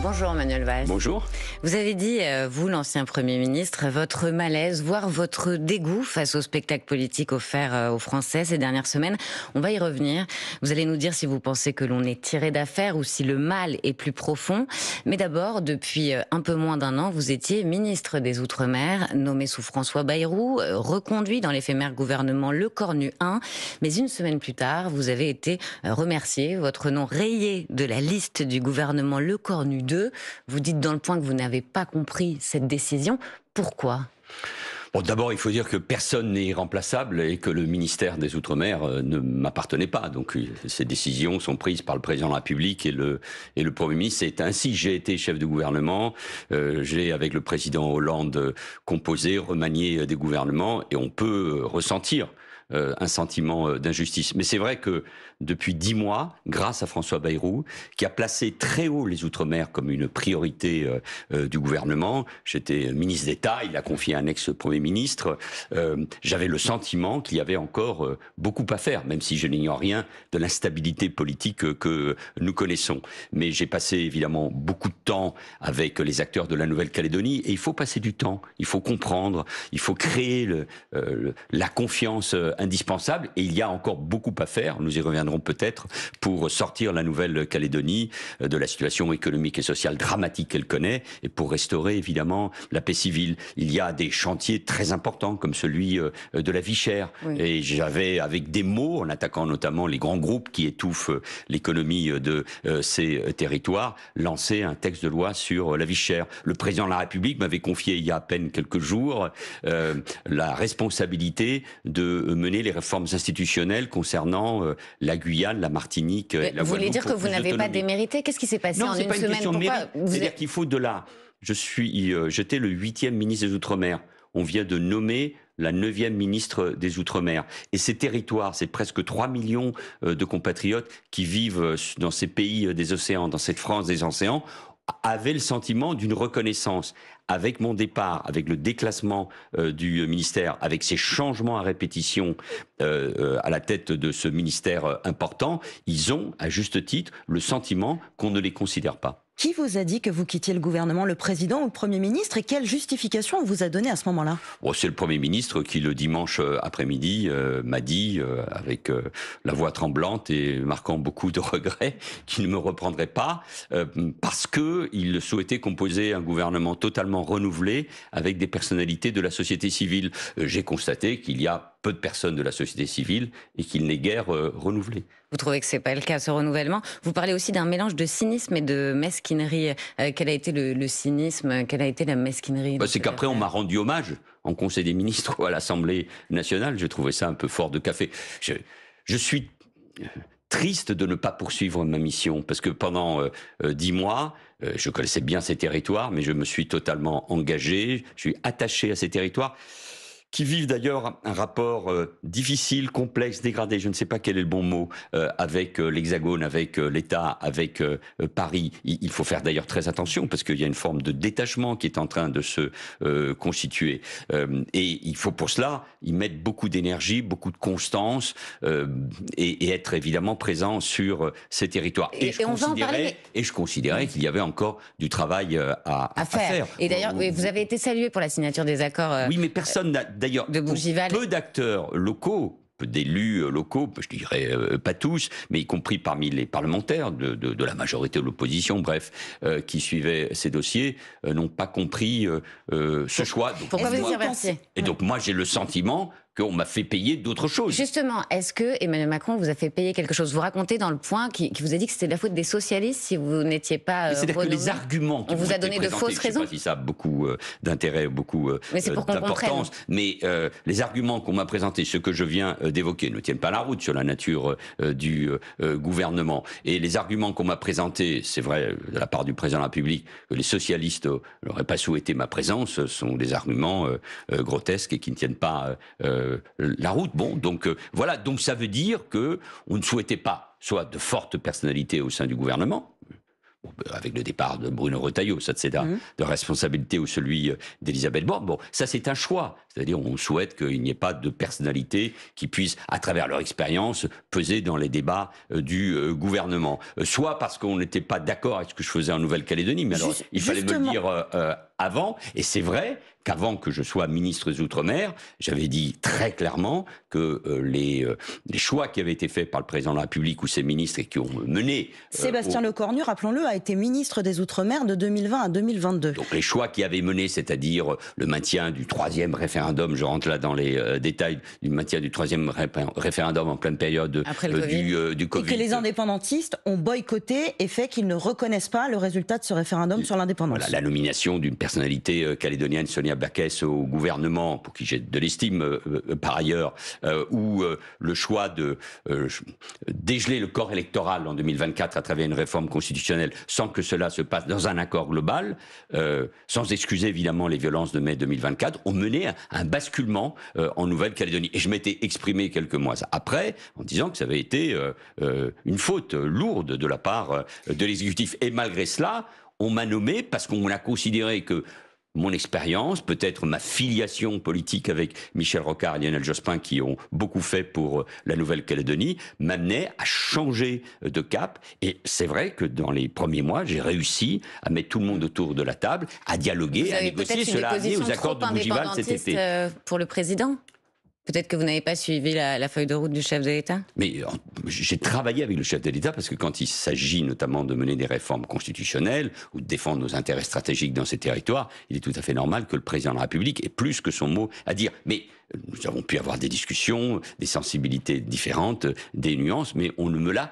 Bonjour Manuel Valls. Bonjour. Vous avez dit, vous l'ancien Premier ministre, votre malaise, voire votre dégoût face au spectacle politique offert aux Français ces dernières semaines. On va y revenir. Vous allez nous dire si vous pensez que l'on est tiré d'affaire ou si le mal est plus profond. Mais d'abord, depuis un peu moins d'un an, vous étiez ministre des Outre-mer, nommé sous François Bayrou, reconduit dans l'éphémère gouvernement Lecornu 1. Mais une semaine plus tard, vous avez été remercié, votre nom rayé de la liste du gouvernement Lecornu 2. Vous dites dans Le Point que vous n'avez pas compris cette décision. Pourquoi ? Bon, d'abord, il faut dire que personne n'est irremplaçable et que le ministère des Outre-mer ne m'appartenait pas. Donc, ces décisions sont prises par le président de la République et le Premier ministre. C'est ainsi. J'ai été chef de gouvernement. J'ai, avec le président Hollande, composé, remanié des gouvernements et on peut ressentir un sentiment d'injustice. Mais c'est vrai que depuis 10 mois, grâce à François Bayrou, qui a placé très haut les Outre-mer comme une priorité du gouvernement, j'étais ministre d'État, il a confié un ex-premier ministre, j'avais le sentiment qu'il y avait encore beaucoup à faire, même si je n'ignore rien de l'instabilité politique que nous connaissons. Mais j'ai passé évidemment beaucoup de temps avec les acteurs de la Nouvelle-Calédonie et il faut passer du temps, il faut comprendre, il faut créer la confiance indispensable et il y a encore beaucoup à faire, nous y reviendrons peut-être, pour sortir la Nouvelle-Calédonie de la situation économique et sociale dramatique qu'elle connaît et pour restaurer évidemment la paix civile. Il y a des chantiers très importants comme celui de la vie chère. Oui. Et j'avais, avec des mots, en attaquant notamment les grands groupes qui étouffent l'économie de ces territoires, lancé un texte de loi sur la vie chère. Le président de la République m'avait confié il y a à peine quelques jours la responsabilité de mener les réformes institutionnelles concernant la Guyane, la Martinique, la Guadeloupe. Vous voulez dire que vous n'avez pas démérité? Qu'est-ce qui s'est passé en une semaine? C'est-à-dire qu'il faut de là. J'étais le 8e ministre des Outre-mer. On vient de nommer la 9e ministre des Outre-mer. Et ces territoires, c'est presque 3 millions de compatriotes qui vivent dans ces pays des océans, dans cette France des océans, avaient le sentiment d'une reconnaissance. Avec mon départ, avec le déclassement du ministère, avec ces changements à répétition à la tête de ce ministère important, ils ont, à juste titre, le sentiment qu'on ne les considère pas. Qui vous a dit que vous quittiez le gouvernement, le président ou le Premier ministre, et quelle justification on vous a donnée à ce moment-là? C'est le Premier ministre qui, le dimanche après-midi, m'a dit, avec la voix tremblante et marquant beaucoup de regrets, qu'il ne me reprendrait pas, parce qu'il souhaitait composer un gouvernement totalement renouvelé avec des personnalités de la société civile. J'ai constaté qu'il y a peu de personnes de la société civile et qu'il n'est guère renouvelé. Vous trouvez que c'est pas le cas, ce renouvellement? Vous parlez aussi d'un mélange de cynisme et de mesquinerie. Quel a été le cynisme? Quelle a été la mesquinerie? C'est qu'après, on m'a rendu hommage en Conseil des ministres ou à l'Assemblée nationale. J'ai trouvé ça un peu fort de café. Je suis triste de ne pas poursuivre ma mission, parce que pendant 10 mois, je connaissais bien ces territoires, mais je me suis totalement engagé, je suis attaché à ces territoires, qui vivent d'ailleurs un rapport difficile, complexe, dégradé, je ne sais pas quel est le bon mot, avec l'Hexagone, avec l'État, avec Paris. Il faut faire d'ailleurs très attention, parce qu'il y a une forme de détachement qui est en train de se constituer. Et il faut pour cela y mettre beaucoup d'énergie, beaucoup de constance, et être évidemment présent sur ces territoires. Et je considérais qu'il y avait encore du travail à faire. Et d'ailleurs, vous avez été salué pour la signature des accords. Oui, mais personne n'a... D'ailleurs, peu d'acteurs locaux, d'élus locaux, je dirais pas tous, mais y compris parmi les parlementaires de la majorité de l'opposition, bref, qui suivaient ces dossiers, n'ont pas compris ce choix. Donc, pourquoi vous y remerciez? Et donc moi j'ai le sentiment qu'on m'a fait payer d'autres choses. Justement, est-ce que Emmanuel Macron vous a fait payer quelque chose? Vous racontez dans Le Point qui vous a dit que c'était la faute des socialistes si vous n'étiez pas c'est-à-dire que les arguments qui on vous a donné de fausses raisons. Je ne sais pas si ça a beaucoup d'intérêt, beaucoup d'importance, mais les arguments qu'on m'a présentés, ce que je viens d'évoquer, ne tiennent pas la route sur la nature du gouvernement. Et les arguments qu'on m'a présentés, c'est vrai, de la part du président de la République, que les socialistes n'auraient pas souhaité ma présence, sont des arguments grotesques et qui ne tiennent pas la route. Bon, donc voilà, donc ça veut dire que on ne souhaitait pas soit de fortes personnalités au sein du gouvernement, avec le départ de Bruno Retailleau, ça c'est de responsabilité, ou celui d'Elisabeth Borne. Bon, ça c'est un choix. C'est-à-dire on souhaite qu'il n'y ait pas de personnalité qui puisse, à travers leur expérience, peser dans les débats du gouvernement. Soit parce qu'on n'était pas d'accord avec ce que je faisais en Nouvelle-Calédonie, mais alors il fallait me le dire avant, et c'est vrai qu'avant que je sois ministre des Outre-mer, j'avais dit très clairement que les choix qui avaient été faits par le président de la République ou ses ministres et qui ont mené... Sébastien Lecornu, rappelons-le, a été ministre des Outre-mer de 2020 à 2022. Donc les choix qui avaient mené, c'est-à-dire le maintien du 3e référendum, je rentre là dans les détails, du maintien du 3e référendum en pleine période du Covid. Et que les indépendantistes ont boycotté et fait qu'ils ne reconnaissent pas le résultat de ce référendum sur l'indépendance. Voilà, la nomination d'une personnalité calédonienne, Sonia Backès, au gouvernement, pour qui j'ai de l'estime par ailleurs, ou le choix de dégeler le corps électoral en 2024 à travers une réforme constitutionnelle sans que cela se passe dans un accord global, sans excuser évidemment les violences de mai 2024, ont mené à un basculement en Nouvelle-Calédonie. Et je m'étais exprimé quelques mois après en disant que ça avait été une faute lourde de la part de l'exécutif. Et malgré cela, on m'a nommé parce qu'on a considéré que mon expérience, peut-être ma filiation politique avec Michel Rocard et Lionel Jospin, qui ont beaucoup fait pour la Nouvelle-Calédonie, m'amenait à changer de cap. Et c'est vrai que dans les premiers mois, j'ai réussi à mettre tout le monde autour de la table, à dialoguer, à négocier. Cela a amené aux accords de Bougival cet été. Pour le président ? Peut-être que vous n'avez pas suivi la feuille de route du chef de l'État ? Mais j'ai travaillé avec le chef de l'État parce que quand il s'agit notamment de mener des réformes constitutionnelles ou de défendre nos intérêts stratégiques dans ces territoires, il est tout à fait normal que le président de la République ait plus que son mot à dire. Mais nous avons pu avoir des discussions, des sensibilités différentes, des nuances, mais on ne me l'a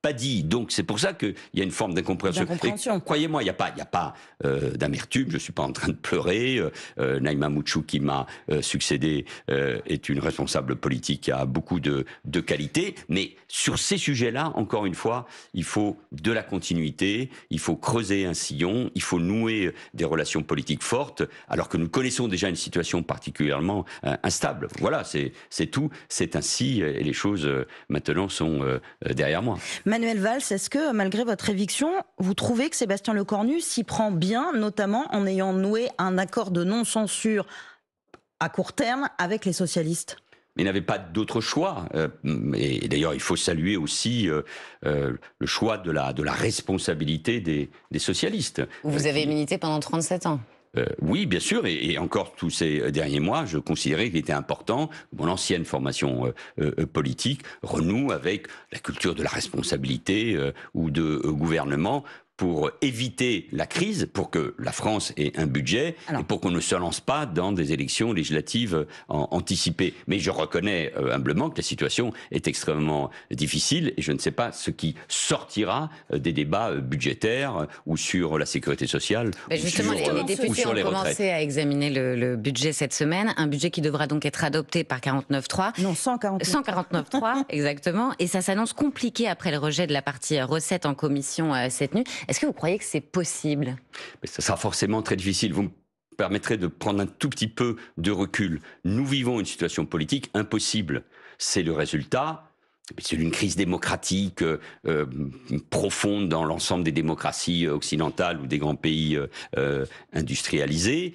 pas dit. Donc c'est pour ça qu'il y a une forme d'incompréhension. Croyez-moi, il n'y a pas d'amertume, je ne suis pas en train de pleurer. Naïma Mouchou, qui m'a succédé, est une responsable politique qui a beaucoup de qualités. Mais sur ces sujets-là, encore une fois, il faut de la continuité, il faut creuser un sillon, il faut nouer des relations politiques fortes, alors que nous connaissons déjà une situation particulièrement instable. Voilà, c'est tout, c'est ainsi, et les choses maintenant sont derrière moi. Manuel Valls, est-ce que malgré votre éviction, vous trouvez que Sébastien Lecornu s'y prend bien, notamment en ayant noué un accord de non-censure à court terme avec les socialistes ? Mais il n'avait pas d'autre choix. Et d'ailleurs, il faut saluer aussi le choix de la responsabilité des socialistes. Vous avez milité pendant 37 ans. Oui, bien sûr, et encore tous ces derniers mois, je considérais qu'il était important que mon ancienne formation politique renoue avec la culture de la responsabilité ou de gouvernement, pour éviter la crise, pour que la France ait un budget et pour qu'on ne se lance pas dans des élections législatives anticipées. Mais je reconnais humblement que la situation est extrêmement difficile et je ne sais pas ce qui sortira des débats budgétaires ou sur la sécurité sociale justement, les députés ont commencé à examiner le budget cette semaine, un budget qui devra donc être adopté par 49.3. Non, 149.3. Exactement, et ça s'annonce compliqué après le rejet de la partie recettes en commission cette nuit. Est-ce que vous croyez que c'est possible ? Mais ça sera forcément très difficile. Vous me permettrez de prendre un tout petit peu de recul. Nous vivons une situation politique impossible. C'est le résultat. C'est une crise démocratique profonde dans l'ensemble des démocraties occidentales ou des grands pays industrialisés.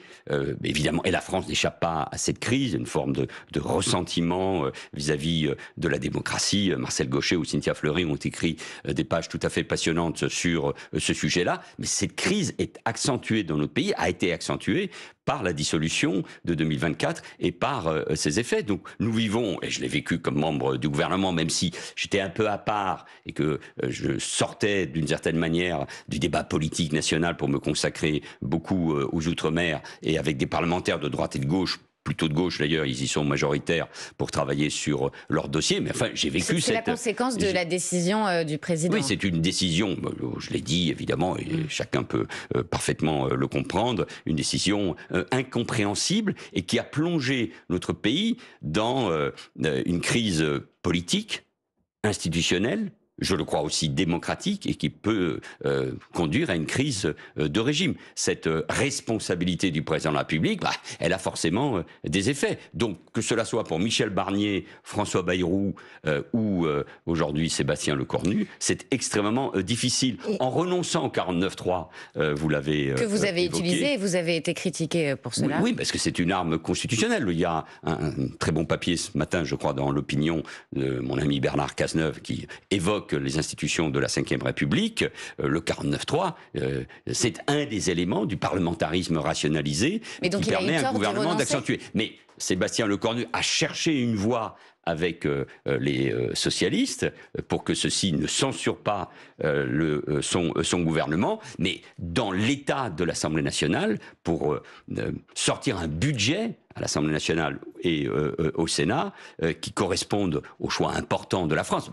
Évidemment, et la France n'échappe pas à cette crise, une forme de ressentiment vis-à-vis de la démocratie. Marcel Gauchet ou Cynthia Fleury ont écrit des pages tout à fait passionnantes sur ce sujet-là. Mais cette crise est accentuée dans notre pays, a été accentuée par la dissolution de 2024 et par ses effets. Donc nous vivons, et je l'ai vécu comme membre du gouvernement, même si j'étais un peu à part et que je sortais d'une certaine manière du débat politique national pour me consacrer beaucoup aux Outre-mer et avec des parlementaires de droite et de gauche, plutôt de gauche d'ailleurs, ils y sont majoritaires pour travailler sur leur dossier. Mais enfin, j'ai vécu C'est la conséquence de la décision du président. Oui, c'est une décision, je l'ai dit évidemment, et chacun peut parfaitement le comprendre, une décision incompréhensible et qui a plongé notre pays dans une crise politique, institutionnelle, je le crois aussi démocratique et qui peut conduire à une crise de régime. Cette responsabilité du président de la République, elle a forcément des effets. Donc que cela soit pour Michel Barnier, François Bayrou ou aujourd'hui Sébastien Lecornu, c'est extrêmement difficile. En renonçant au 49.3, vous l'avez que vous avez évoqué, utilisé et vous avez été critiqué pour cela. Oui, parce que c'est une arme constitutionnelle. Il y a un très bon papier ce matin, je crois, dans l'opinion de mon ami Bernard Cazeneuve qui évoque les institutions de la Ve République. Le 49.3, c'est un des éléments du parlementarisme rationalisé qui permet à un gouvernement d'accentuer. Mais Sébastien Lecornu a cherché une voie avec les socialistes pour que ceux-ci ne censurent pas son gouvernement, mais dans l'état de l'Assemblée nationale, pour sortir un budget à l'Assemblée nationale et au Sénat qui correspondent aux choix importants de la France.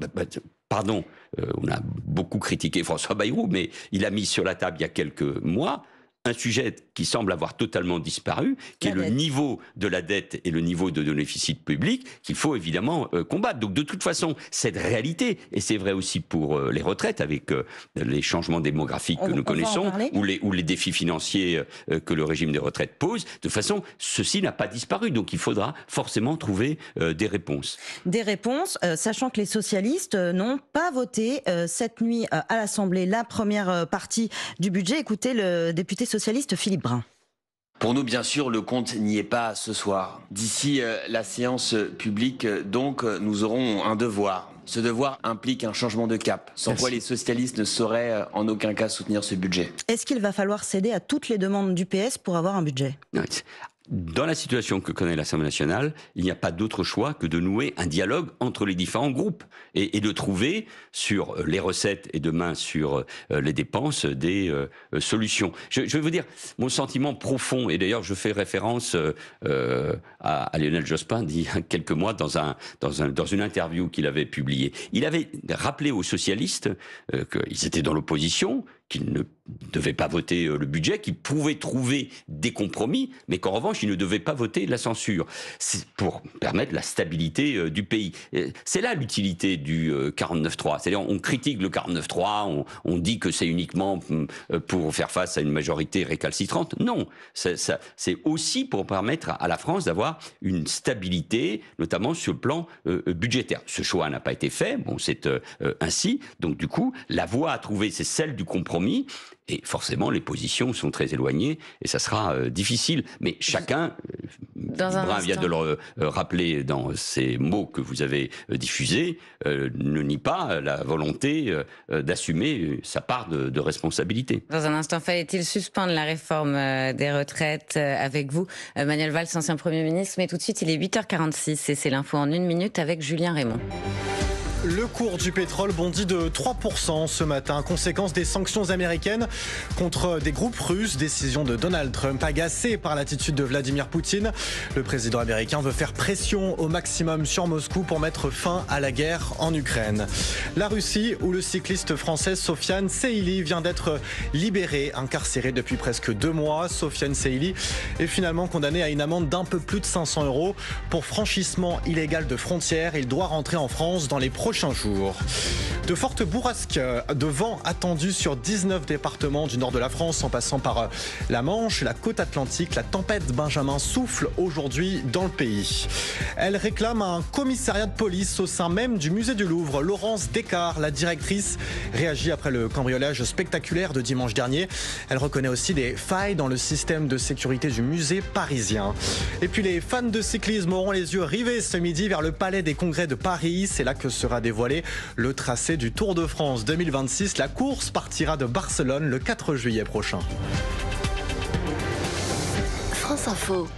Pardon, on a beaucoup critiqué François Bayrou, mais il a mis sur la table il y a quelques mois un sujet qui semble avoir totalement disparu, qui est le niveau de la dette et le niveau de déficit public, qu'il faut évidemment combattre. Donc de toute façon, cette réalité, et c'est vrai aussi pour les retraites, avec les changements démographiques que nous connaissons, ou les défis financiers que le régime des retraites pose, de toute façon, ceci n'a pas disparu. Donc il faudra forcément trouver des réponses. Des réponses, sachant que les socialistes n'ont pas voté cette nuit à l'Assemblée la première partie du budget. Écoutez le député socialiste Philippe Brun. Pour nous, bien sûr, le compte n'y est pas ce soir. D'ici la séance publique, donc, nous aurons un devoir. Ce devoir implique un changement de cap, sans quoi les socialistes ne sauraient en aucun cas soutenir ce budget. Est-ce qu'il va falloir céder à toutes les demandes du PS pour avoir un budget ? Dans la situation que connaît l'Assemblée nationale, il n'y a pas d'autre choix que de nouer un dialogue entre les différents groupes et de trouver sur les recettes et demain sur les dépenses des solutions. Je vais vous dire mon sentiment profond, et d'ailleurs je fais référence à Lionel Jospin il y a quelques mois dans une interview qu'il avait publiée. Il avait rappelé aux socialistes qu'ils étaient dans l'opposition, qu'ils ne devaient pas voter le budget, qu'ils pouvaient trouver des compromis, mais qu'en revanche, ils ne devaient pas voter la censure. C'est pour permettre la stabilité du pays. C'est là l'utilité du 49.3. C'est-à-dire, on critique le 49.3, on dit que c'est uniquement pour faire face à une majorité récalcitrante. Non, c'est aussi pour permettre à la France d'avoir une stabilité, notamment sur le plan budgétaire. Ce choix n'a pas été fait, bon, c'est ainsi. Donc du coup, la voie à trouver, c'est celle du compromis. Et forcément, les positions sont très éloignées et ça sera difficile. Mais chacun, Brun vient de le rappeler dans ces mots que vous avez diffusés, ne nie pas la volonté d'assumer sa part de responsabilité. Dans un instant, fallait-il suspendre la réforme des retraites avec vous, Manuel Valls, ancien Premier ministre. Mais tout de suite, il est 8h46 et c'est l'info en 1 minute avec Julien Raymond. Le cours du pétrole bondit de 3% ce matin, conséquence des sanctions américaines contre des groupes russes, décision de Donald Trump agacé par l'attitude de Vladimir Poutine. Le président américain veut faire pression au maximum sur Moscou pour mettre fin à la guerre en Ukraine. La Russie, où le cycliste français Sofiane Seili vient d'être libéré, incarcéré depuis presque 2 mois. Sofiane Seili est finalement condamné à une amende d'un peu plus de 500 € pour franchissement illégal de frontières. Il doit rentrer en France dans les prochains jours. De fortes bourrasques de vent attendues sur 19 départements du nord de la France en passant par la Manche, la côte atlantique. La tempête Benjamin souffle aujourd'hui dans le pays. Elle réclame un commissariat de police au sein même du musée du Louvre. Laurence Descartes, la directrice, réagit après le cambriolage spectaculaire de dimanche dernier. Elle reconnaît aussi des failles dans le système de sécurité du musée parisien. Et puis les fans de cyclisme auront les yeux rivés ce midi vers le Palais des Congrès de Paris. C'est là que sera dévoilé le tracé du Tour de France 2026. La course partira de Barcelone le 4 juillet prochain. France Info.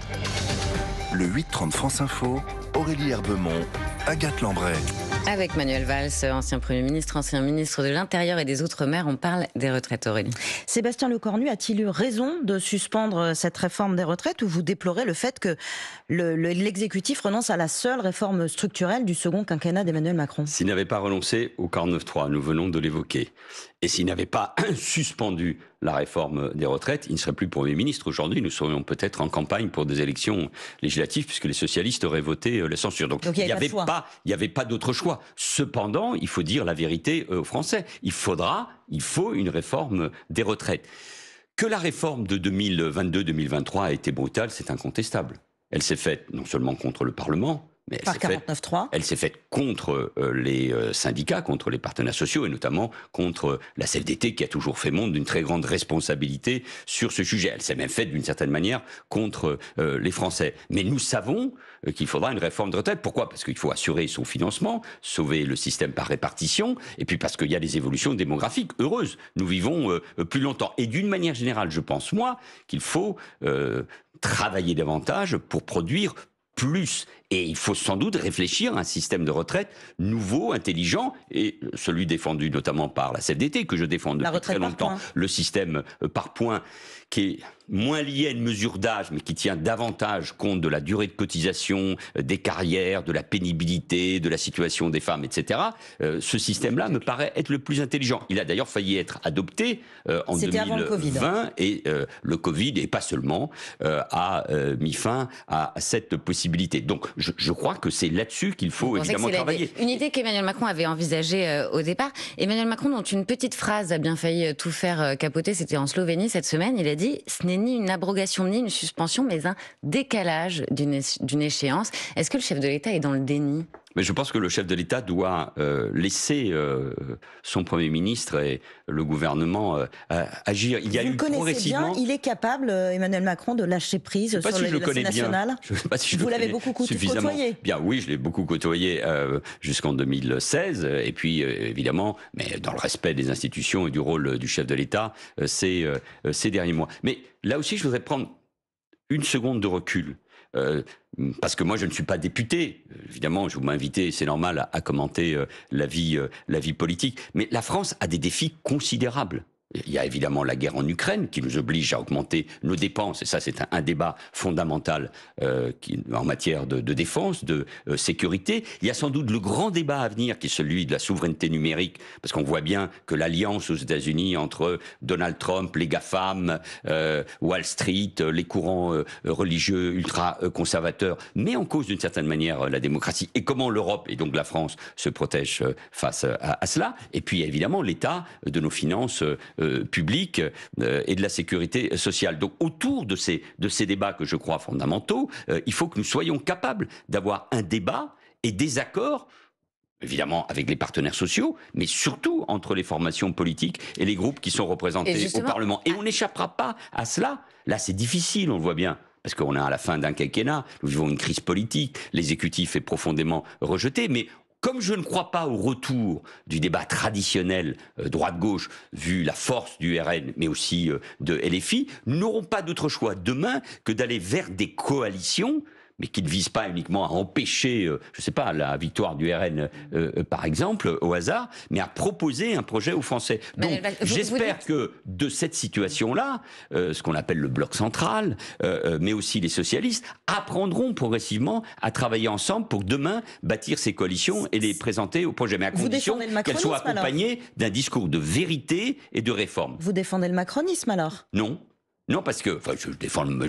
Le 8-30 France Info, Aurélie Herbemont, Agathe Lambray. Avec Manuel Valls, ancien Premier ministre, ancien ministre de l'Intérieur et des Outre-mer, on parle des retraites, Aurélie. Sébastien Lecornu a-t-il eu raison de suspendre cette réforme des retraites ou vous déplorez le fait que l'exécutif renonce à la seule réforme structurelle du second quinquennat d'Emmanuel Macron ? S'il n'avait pas renoncé au 49.3, nous venons de l'évoquer, et s'il n'avait pas suspendu la réforme des retraites, il ne serait plus Premier ministre. Aujourd'hui, nous serions peut-être en campagne pour des élections législatives puisque les socialistes auraient voté la censure. Donc il n'y avait pas d'autre choix. voir. Cependant, il faut dire la vérité aux Français. Il faut une réforme des retraites. Que la réforme de 2022-2023 a été brutale, c'est incontestable. Elle s'est faite non seulement contre le Parlement, mais elle s'est faite contre les syndicats, contre les partenaires sociaux et notamment contre la CFDT qui a toujours fait montre d'une très grande responsabilité sur ce sujet. Elle s'est même faite d'une certaine manière contre les Français. Mais nous savons qu'il faudra une réforme de retraite. Pourquoi ? Parce qu'il faut assurer son financement, sauver le système par répartition et puis parce qu'il y a des évolutions démographiques heureuses. Nous vivons plus longtemps. Et d'une manière générale, je pense, moi, qu'il faut travailler davantage pour produire plus. Et il faut sans doute réfléchir à un système de retraite nouveau, intelligent, et celui défendu notamment par la CFDT, que je défends depuis très longtemps, le système par points, qui est moins lié à une mesure d'âge, mais qui tient davantage compte de la durée de cotisation, des carrières, de la pénibilité, de la situation des femmes, etc. Ce système-là me paraît être le plus intelligent. Il a d'ailleurs failli être adopté en 2020, et le Covid, et pas seulement, a mis fin à cette possibilité. Donc, je crois que c'est là-dessus qu'il faut évidemment travailler. Une idée qu'Emmanuel Macron avait envisagée au départ. Emmanuel Macron, dont une petite phrase a bien failli tout faire capoter, c'était en Slovénie cette semaine, il a dit « Ce n'est ni une abrogation ni une suspension, mais un décalage d'une échéance ». Est-ce que le chef de l'État est dans le déni ? Mais je pense que le chef de l'État doit laisser son Premier ministre et le gouvernement agir. Il y a eu progressivement... Bien, il est capable, Emmanuel Macron, de lâcher prise sur l'éducation nationale. Je sais pas si je Vous l'avez beaucoup côtoyé. Bien, oui, je l'ai beaucoup côtoyé jusqu'en 2016. Et puis, évidemment, mais dans le respect des institutions et du rôle du chef de l'État, ces derniers mois. Mais là aussi, je voudrais prendre une seconde de recul. Parce que moi, je ne suis pas député. Évidemment, je vous m'invitez, c'est normal, à commenter la vie politique. Mais la France a des défis considérables. Il y a évidemment la guerre en Ukraine qui nous oblige à augmenter nos dépenses. Et ça, c'est un débat fondamental en matière de défense, de sécurité. Il y a sans doute le grand débat à venir qui est celui de la souveraineté numérique. Parce qu'on voit bien que l'alliance aux États-Unis entre Donald Trump, les GAFAM, Wall Street, les courants religieux ultra-conservateurs met en cause d'une certaine manière la démocratie. Et comment l'Europe et donc la France se protègent face à cela. Et puis évidemment l'état de nos finances public et de la sécurité sociale. Donc autour de ces débats que je crois fondamentaux, il faut que nous soyons capables d'avoir un débat et des accords, évidemment avec les partenaires sociaux, mais surtout entre les formations politiques et les groupes qui sont représentés au Parlement. Et on n'échappera pas à cela. Là, c'est difficile, on le voit bien. Parce qu'on est à la fin d'un quinquennat, nous vivons une crise politique, l'exécutif est profondément rejeté, mais comme je ne crois pas au retour du débat traditionnel droite-gauche, vu la force du RN, mais aussi de LFI, nous n'aurons pas d'autre choix demain que d'aller vers des coalitions, mais qui ne visent pas uniquement à empêcher, je ne sais pas, la victoire du RN, par exemple, au hasard, mais à proposer un projet aux Français. Donc, j'espère que de cette situation-là, ce qu'on appelle le bloc central, mais aussi les socialistes, apprendront progressivement à travailler ensemble pour demain bâtir ces coalitions et les présenter au projet, mais à condition qu'elles soient accompagnées d'un discours de vérité et de réforme. Vous défendez le macronisme alors ? Non. Non, parce que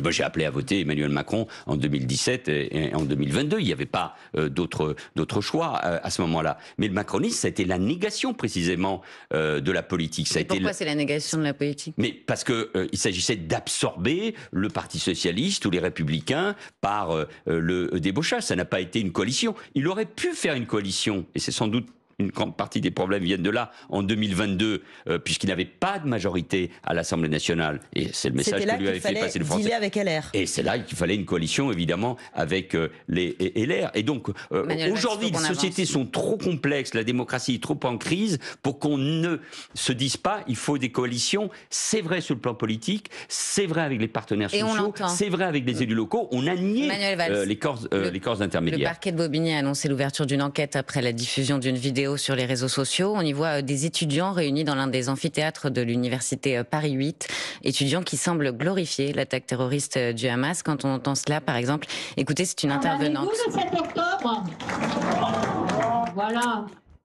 moi j'ai appelé à voter Emmanuel Macron en 2017 et en 2022. Il n'y avait pas d'autres choix à ce moment-là. Mais le macronisme, ça a été la négation précisément de la politique. Pourquoi c'est la négation de la politique ? Mais parce que il s'agissait d'absorber le Parti socialiste ou les Républicains par le débauchage. Ça n'a pas été une coalition. Il aurait pu faire une coalition, et c'est sans doute une grande partie des problèmes viennent de là, en 2022, puisqu'il n'avait pas de majorité à l'Assemblée nationale. Et c'est le message que lui avait fait passer le Français. Avec LR. Et c'est là qu'il fallait une coalition, évidemment, avec les LR. Et donc, aujourd'hui, les sociétés sont trop complexes, la démocratie est trop en crise pour qu'on ne se dise pas, il faut des coalitions. C'est vrai sur le plan politique, c'est vrai avec les partenaires sociaux, c'est vrai avec les élus locaux. On a nié les corps intermédiaires. Le parquet de Bobigny a annoncé l'ouverture d'une enquête après la diffusion d'une vidéo sur les réseaux sociaux. On y voit des étudiants réunis dans l'un des amphithéâtres de l'université Paris 8, étudiants qui semblent glorifier l'attaque terroriste du Hamas. Quand on entend cela, par exemple, écoutez, c'est une intervenante. Le 7 octobre.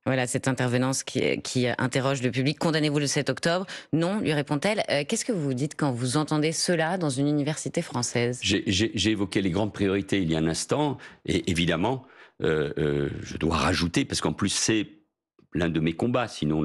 Voilà, cette intervenante qui interroge le public. Condamnez-vous le 7 octobre ? Non, lui répond-elle. Qu'est-ce que vous dites quand vous entendez cela dans une université française ? J'ai évoqué les grandes priorités il y a un instant, et évidemment, je dois rajouter, parce qu'en plus c'est l'un de mes combats, sinon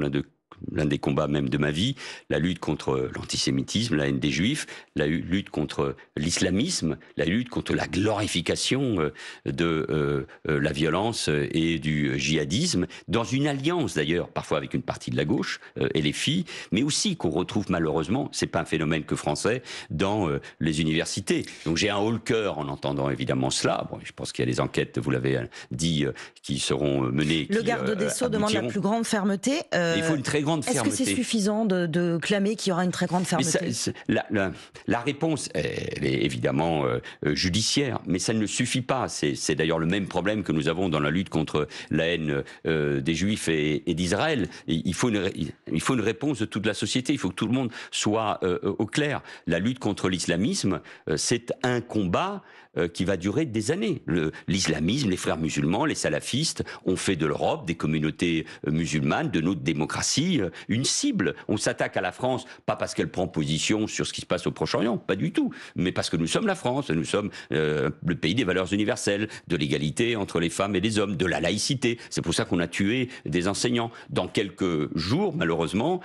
l'un des combats même de ma vie, la lutte contre l'antisémitisme, la haine des juifs, la lutte contre l'islamisme, la lutte contre la glorification de la violence et du djihadisme, dans une alliance d'ailleurs, parfois avec une partie de la gauche et les filles, mais aussi qu'on retrouve malheureusement, c'est pas un phénomène que français, dans les universités. Donc j'ai un haut-le-cœur en entendant évidemment cela. Bon, je pense qu'il y a des enquêtes, vous l'avez dit, qui seront menées. Le garde des Sceaux demande la plus grande fermeté. Il faut une très grande fermeté. Est-ce que c'est suffisant de clamer qu'il y aura une très grande fermeté? La réponse, elle est évidemment judiciaire, mais ça ne suffit pas. C'est d'ailleurs le même problème que nous avons dans la lutte contre la haine des Juifs et d'Israël. Il faut une réponse de toute la société. Il faut que tout le monde soit au clair. La lutte contre l'islamisme, c'est un combat qui va durer des années. L'islamisme, les frères musulmans, les salafistes ont fait de l'Europe, des communautés musulmanes, de notre démocratie, une cible. On s'attaque à la France, pas parce qu'elle prend position sur ce qui se passe au Proche-Orient, pas du tout, mais parce que nous sommes la France, nous sommes le pays des valeurs universelles, de l'égalité entre les femmes et les hommes, de la laïcité. C'est pour ça qu'on a tué des enseignants. Dans quelques jours, malheureusement,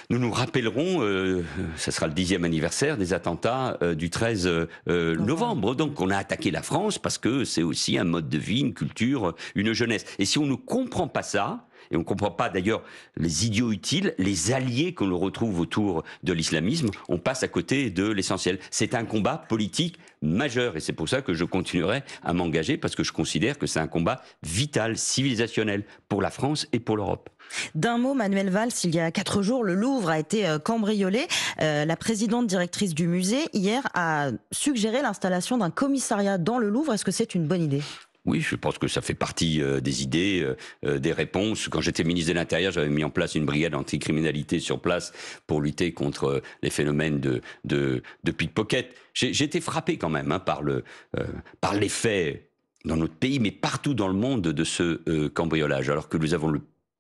nous nous rappellerons, ça sera le 10e anniversaire des attentats du 13 novembre. Donc on a attaqué la France parce que c'est aussi un mode de vie, une culture, une jeunesse. Et si on ne comprend pas ça, et on ne comprend pas d'ailleurs les idiots utiles, les alliés qu'on le retrouve autour de l'islamisme, on passe à côté de l'essentiel. C'est un combat politique majeur et c'est pour ça que je continuerai à m'engager parce que je considère que c'est un combat vital, civilisationnel pour la France et pour l'Europe. D'un mot, Manuel Valls, il y a 4 jours, le Louvre a été cambriolé. La présidente directrice du musée, hier, a suggéré l'installation d'un commissariat dans le Louvre. Est-ce que c'est une bonne idée ? Oui, je pense que ça fait partie des idées, des réponses. Quand j'étais ministre de l'Intérieur, j'avais mis en place une brigade anticriminalité sur place pour lutter contre les phénomènes de pickpocket. J'ai été frappé quand même par l'effet dans notre pays, mais partout dans le monde de ce cambriolage, alors que nous avons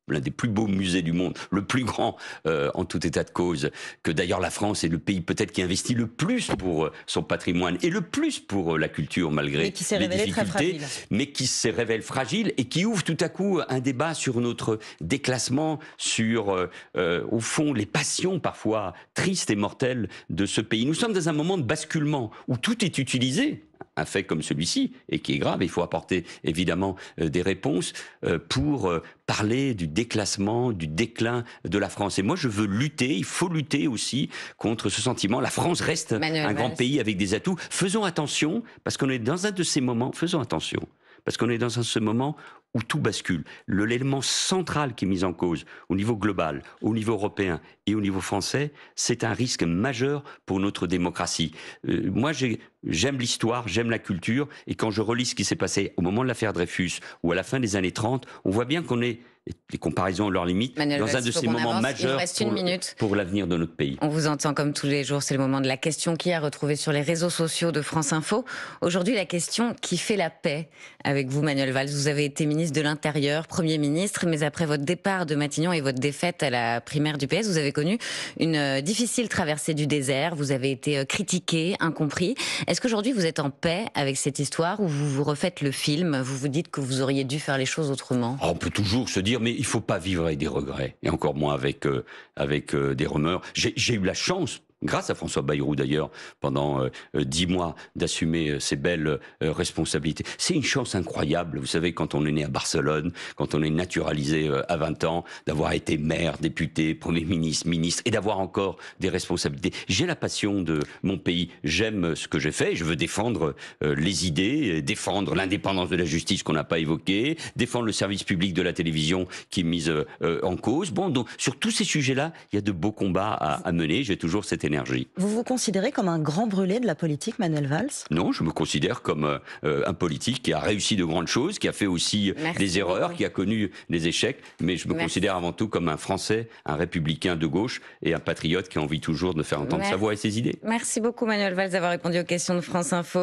l'un des plus beaux musées du monde, le plus grand en tout état de cause, que d'ailleurs la France est le pays peut-être qui investit le plus pour son patrimoine et le plus pour la culture malgré mais qui s'est les révélé difficultés, très fragile. Mais qui se révèle fragile et qui ouvre tout à coup un débat sur notre déclassement, sur au fond les passions parfois tristes et mortelles de ce pays. Nous sommes dans un moment de basculement où tout est utilisé. Un fait comme celui-ci, et qui est grave, il faut apporter évidemment des réponses pour parler du déclassement, du déclin de la France. Et moi, je veux lutter, il faut lutter aussi contre ce sentiment. La France reste un grand pays avec des atouts. Faisons attention, parce qu'on est dans un de ces moments, faisons attention, parce qu'on est dans ce moment où tout bascule. L'élément central qui est mis en cause au niveau global, au niveau européen et au niveau français, c'est un risque majeur pour notre démocratie. Moi, j'aime l'histoire, j'aime la culture, et quand je relis ce qui s'est passé au moment de l'affaire Dreyfus ou à la fin des années 30, on voit bien qu'on est, les comparaisons ont leur limite, Manuel dans Valls, un de ces moments majeurs pour l'avenir de notre pays. On vous entend comme tous les jours, c'est le moment de la question qui a retrouvé sur les réseaux sociaux de France Info. Aujourd'hui, la question qui fait la paix avec vous, Manuel Valls. Vous avez été ministre de l'Intérieur, Premier ministre, mais après votre départ de Matignon et votre défaite à la primaire du PS, vous avez connu une difficile traversée du désert, vous avez été critiqué, incompris. Est-ce qu'aujourd'hui vous êtes en paix avec cette histoire ou vous vous refaites le film, vous vous dites que vous auriez dû faire les choses autrement? On peut toujours se dire, mais il ne faut pas vivre avec des regrets, et encore moins avec des remords. J'ai eu la chance, grâce à François Bayrou d'ailleurs, pendant 10 mois, d'assumer ces belles responsabilités. C'est une chance incroyable, vous savez, quand on est né à Barcelone, quand on est naturalisé à 20 ans, d'avoir été maire, député, Premier ministre, ministre, et d'avoir encore des responsabilités. J'ai la passion de mon pays, j'aime ce que j'ai fait, je veux défendre les idées, défendre l'indépendance de la justice qu'on n'a pas évoquée, défendre le service public de la télévision qui est mis en cause. Bon, donc sur tous ces sujets-là, il y a de beaux combats à mener, j'ai toujours cette énergie. Vous vous considérez comme un grand brûlé de la politique, Manuel Valls? Non, je me considère comme un politique qui a réussi de grandes choses, qui a fait aussi des erreurs, qui a connu des échecs, mais je me considère avant tout comme un Français, un républicain de gauche et un patriote qui a envie toujours de faire entendre sa voix et ses idées. Merci beaucoup Manuel Valls d'avoir répondu aux questions de France Info.